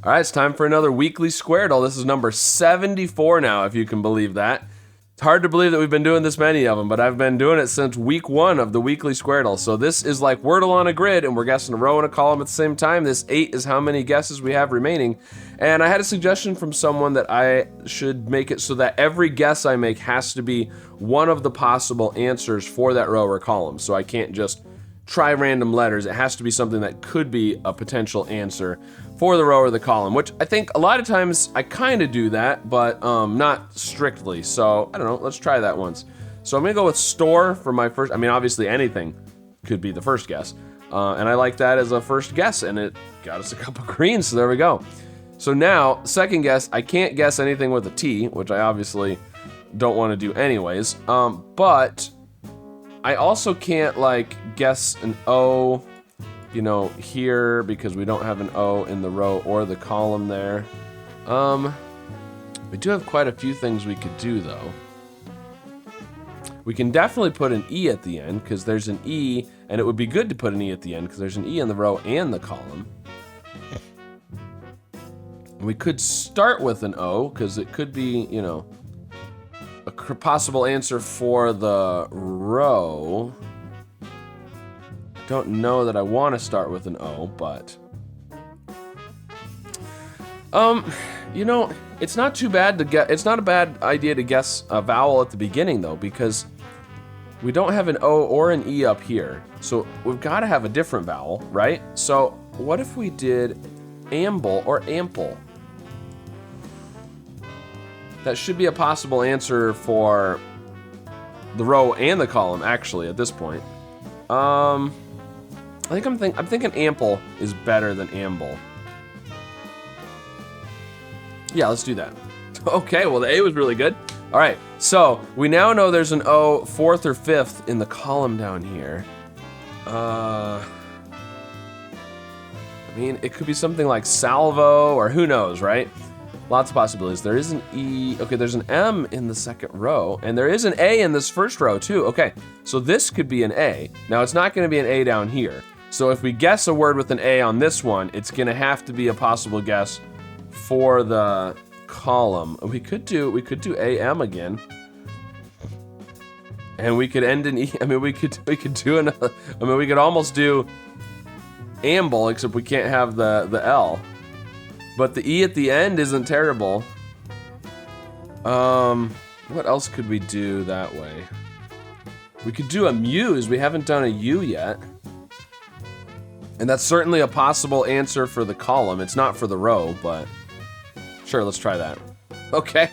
All right, it's time for another weekly Squardle. This is number 74 now, if you can believe that. It's hard to believe that we've been doing this many of them, but I've been doing it since week 1 of the weekly Squardle. So this is like Wordle on a grid, and we're guessing a row and a column at the same time. This 8 is how many guesses we have remaining. And I had a suggestion from someone that I should make it so that every guess I make has to be one of the possible answers for that row or column. So I can't just try random letters. It has to be something that could be a potential answer for the row or the column, which I think a lot of times I kind of do that, but not strictly. So I don't know, let's try that once. So I'm gonna go with store for my first. I mean, obviously anything could be the first guess, and I like that as a first guess, and it got us a couple greens, so there we go. So now, second guess, I can't guess anything with a T, which I obviously don't want to do anyways, but I also can't like guess an O, you know, here because we don't have an O in the row or the column there. We do have quite a few things we could do though. We can definitely put an E at the end because there's an E, and it would be good to put an E at the end because there's an E in the row and the column. We could start with an O because it could be, you know, a possible answer for the row. Don't know that I want to start with an O, but you know, it's not too bad to get. It's not a bad idea to guess a vowel at the beginning though, because we don't have an O or an E up here, so we've got to have a different vowel, right? So what if we did amble or ample? That should be a possible answer for the row and the column, actually, at this point. I'm thinking ample is better than amble. Yeah, let's do that. Okay, well, the A was really good. All right, so we now know there's an O 4th or 5th in the column down here. I mean, it could be something like salvo, or who knows, right? Lots of possibilities. There is an E. Okay, there's an M in the second row, and there is an A in this first row too. Okay, so this could be an A. Now it's not going to be an A down here. So if we guess a word with an A on this one, it's going to have to be a possible guess for the column. We could do AM again, and we could end in E. I mean, we could do another. I mean, we could almost do amble, except we can't have the L. But the E at the end isn't terrible. What else could we do that way? We could do a muse. We haven't done a U yet. And that's certainly a possible answer for the column. It's not for the row, but sure, let's try that. Okay.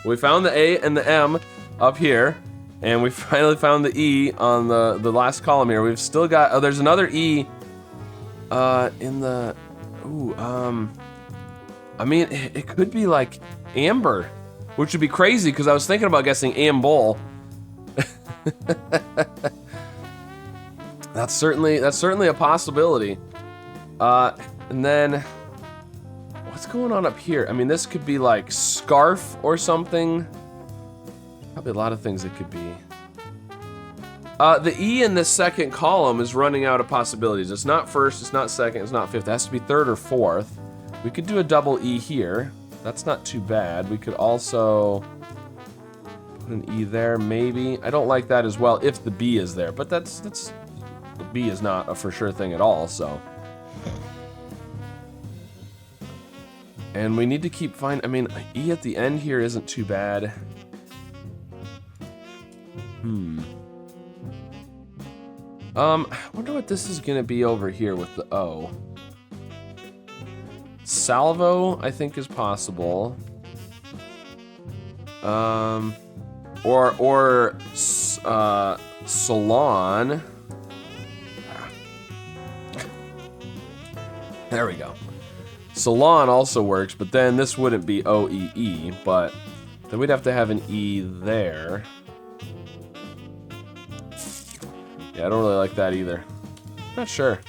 We found the A and the M up here, and we finally found the E on the last column here. We've still got, oh, there's another E in the, I mean, it could be like amber, which would be crazy because I was thinking about guessing amble. That's certainly a possibility. And then what's going on up here? I mean, this could be like scarf or something. Probably a lot of things it could be. The E in this second column is running out of possibilities. It's not first, it's not second, it's not fifth. It has to be third or fourth. We could do a double E here. That's not too bad. We could also put an E there, maybe. I don't like that as well if the B is there, but that's the B is not a for sure thing at all, so. And we need to keep finding, I mean, E at the end here isn't too bad. I wonder what this is gonna be over here with the O. Salvo, I think, is possible. Or salon. There we go. Salon also works, but then this wouldn't be O-E-E, but then we'd have to have an E there. Yeah, I don't really like that either. Not sure.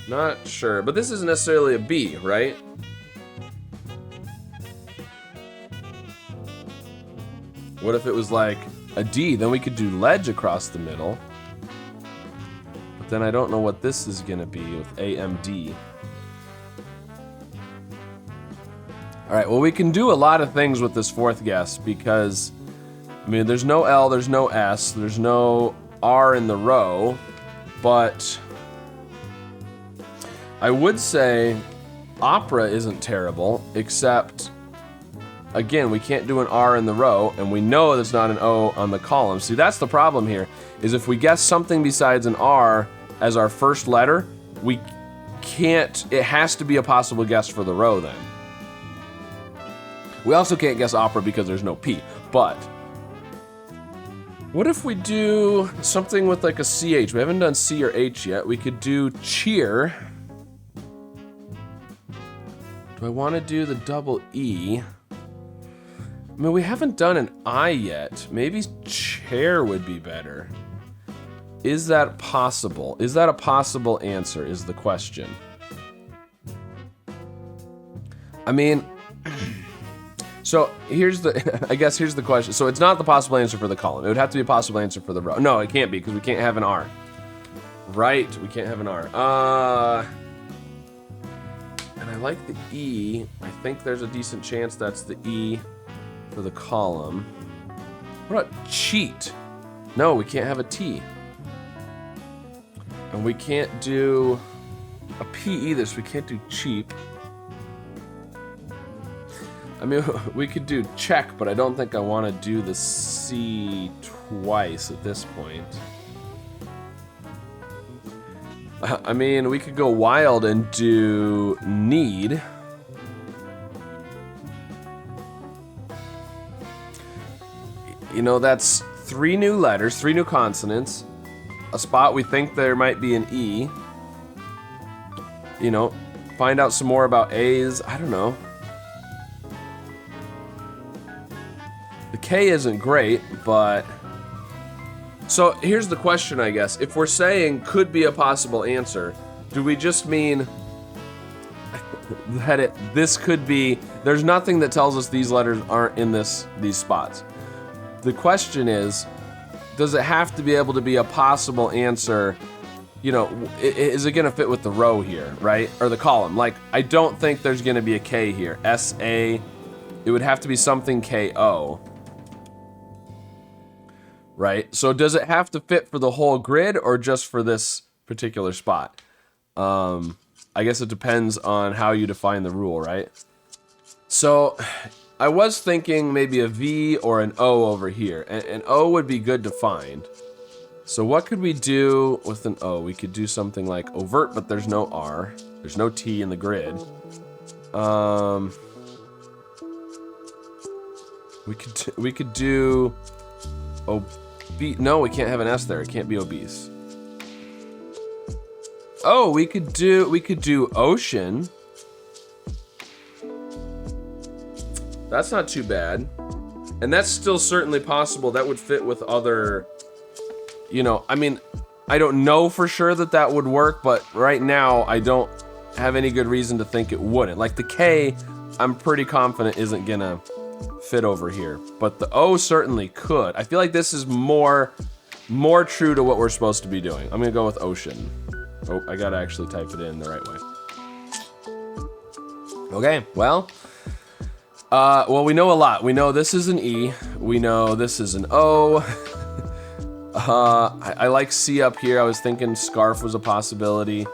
Not sure, but this isn't necessarily a B, right? What if it was like a D? Then we could do ledge across the middle. But then I don't know what this is gonna be with AMD. All right, well, we can do a lot of things with this fourth guess because, I mean, there's no L, there's no S, there's no R in the row, but I would say opera isn't terrible, except, again, we can't do an R in the row, and we know there's not an O on the column. See, that's the problem here, is if we guess something besides an R as our first letter, we can't, it has to be a possible guess for the row then. We also can't guess opera because there's no P, but what if we do something with like a CH? We haven't done C or H yet. We could do cheer. Do I want to do the double E? I mean, we haven't done an I yet. Maybe chair would be better. Is that possible? Is that a possible answer is the question. I mean, so here's the, I guess here's the question. So it's not the possible answer for the column. It would have to be a possible answer for the row. No, it can't be because we can't have an R. Right, we can't have an R. And I like the E. I think there's a decent chance that's the E for the column. What about cheat? No, we can't have a T. And we can't do a P either, so we can't do cheap. I mean, we could do check, but I don't think I want to do the C twice at this point. I mean, we could go wild and do need. You know, that's 3 new letters, 3 new consonants, a spot we think there might be an E. You know, find out some more about A's. I don't know. The K isn't great, but... So here's the question, I guess. If we're saying could be a possible answer, do we just mean that this could be... There's nothing that tells us these letters aren't in these spots. The question is, does it have to be able to be a possible answer? You know, is it going to fit with the row here, right? Or the column? Like, I don't think there's going to be a K here. S-A, it would have to be something K-O. Right? So does it have to fit for the whole grid or just for this particular spot? I guess it depends on how you define the rule, right? So I was thinking maybe a V or an O over here. An O would be good to find. So what could we do with an O? We could do something like overt, but there's no R. There's no T in the grid. We could do no, we can't have an S there. It can't be obese. Oh, we could do ocean. That's not too bad. And that's still certainly possible. That would fit with other, you know, I mean, I don't know for sure that would work, but right now I don't have any good reason to think it wouldn't. Like the K, I'm pretty confident isn't gonna fit over here, but the O certainly could. I feel like this is more true to what we're supposed to be doing. I'm gonna go with ocean. Oh, I gotta actually type it in the right way. Okay, well, we know a lot. We know this is an E. We know this is an O. I like C up here. I was thinking scarf was a possibility.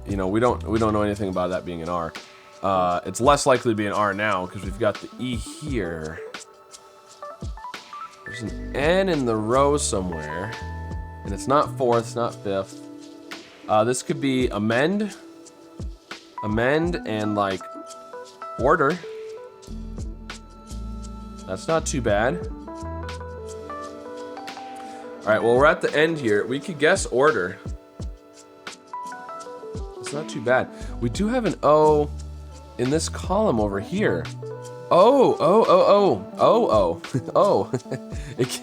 You know, we don't know anything about that being an R. It's less likely to be an R now because we've got the E here. There's an N in the row somewhere, and it's not fourth, it's not fifth. This could be amend, and like order. That's not too bad. All right, well, we're at the end here. We could guess order. It's not too bad. We do have an O in this column over here. Oh. It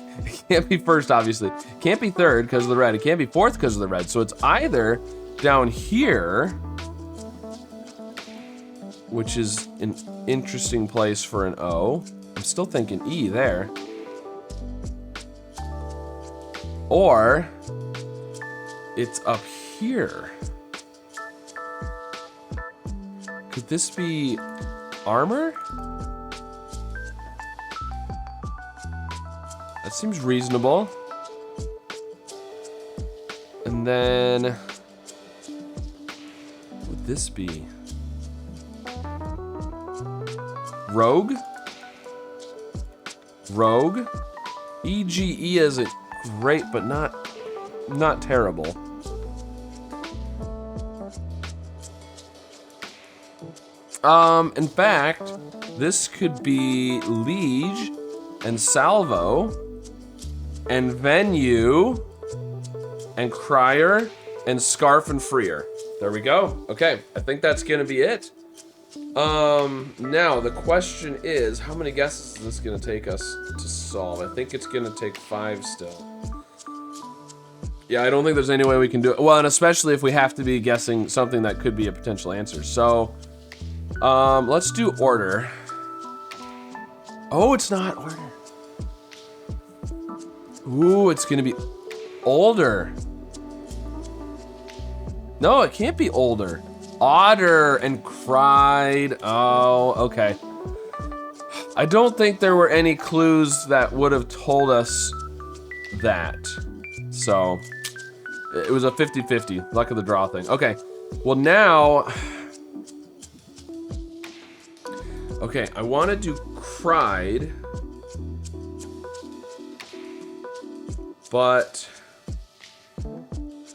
can't be first, obviously. It can't be third because of the red. It can't be fourth because of the red. So it's either down here, which is an interesting place for an O. I'm still thinking E there. Or it's up here? Could this be armor? That seems reasonable. And then, what would this be? Rogue? Rogue? EGE isn't great, but not terrible. In fact, this could be Liege and Salvo and Venue and Crier and Scarf and Freer. There we go. Okay, I think that's gonna be it. Now the question is, how many guesses is this gonna take us to solve? I think it's gonna take 5 still. Yeah, I don't think there's any way we can do it. Well, and especially if we have to be guessing something that could be a potential answer. So, let's do order. Oh, it's not order. Ooh, it's gonna be older. No, it can't be older. Otter and cried. Oh, okay. I don't think there were any clues that would have told us that. So, it was a 50-50, luck of the draw thing. Okay, well now, okay, I want to do cried, but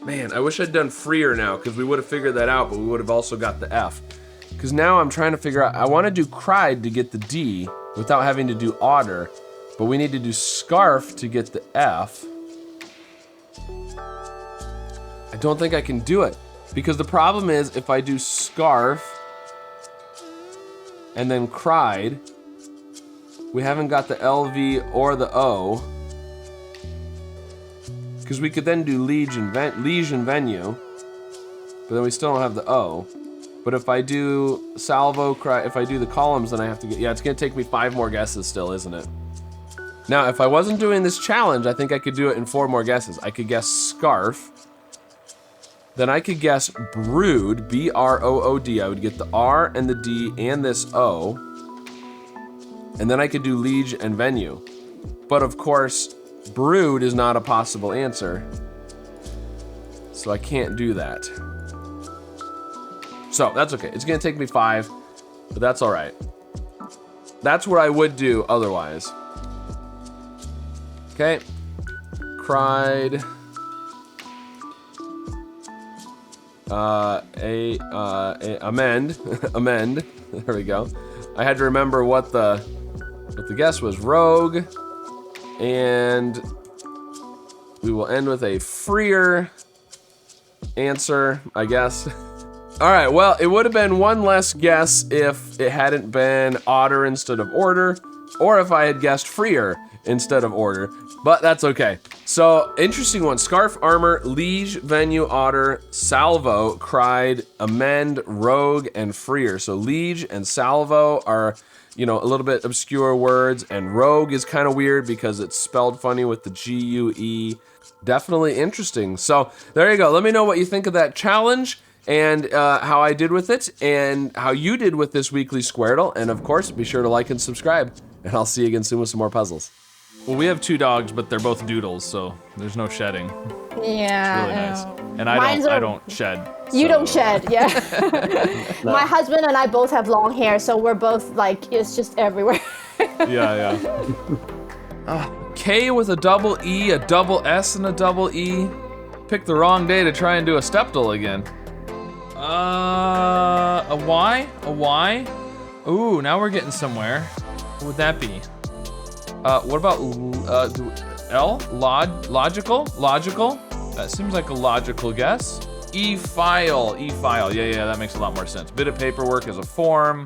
man, I wish I'd done freer now, because we would have figured that out, but we would have also got the F. Because now I'm trying to figure out, I want to do cried to get the D without having to do otter, but we need to do scarf to get the F. I don't think I can do it, because the problem is if I do scarf and then cried, we haven't got the LV or the O, because we could then do liege and venue, but then we still don't have the O. But if I do salvo, cry, if I do the columns, then I have to get, yeah, it's gonna take me 5 more guesses still, isn't it? Now, if I wasn't doing this challenge, I think I could do it in 4 more guesses. I could guess scarf, then I could guess brood, B-R-O-O-D. I would get the R and the D and this O. And then I could do liege and venue. But of course, brood is not a possible answer. So I can't do that. So that's okay. It's gonna take me 5, but that's all right. That's what I would do otherwise. Okay. Cried. Amend. Amend. There we go. I had to remember what the guess was. Rogue. And we will end with a freer answer, I guess. All right, well, it would have been 1 less guess if it hadn't been otter instead of order, or if I had guessed freer instead of order, but that's okay. So, interesting one. Scarf, armor, liege, venue, otter, salvo, cried, amend, rogue, and freer. So liege and salvo are, you know, a little bit obscure words, and rogue is kind of weird because it's spelled funny with the G-U-E. Definitely interesting. So there you go. Let me know what you think of that challenge, and how I did with it, and how you did with this weekly Squardle. And of course, be sure to like and subscribe, and I'll see you again soon with some more puzzles. Well, we have 2 dogs, but they're both doodles, so there's no shedding. Yeah. It's really nice. And I don't shed. You don't shed, yeah. No. My husband and I both have long hair, so we're both like, it's just everywhere. Yeah. K with a double E, a double S, and a double E. Picked the wrong day to try and do a stepdle again. A Y? A Y? Ooh, now we're getting somewhere. What would that be? What about L? Logical? Logical? That seems like a logical guess. E-file. Yeah, that makes a lot more sense. Bit of paperwork as a form.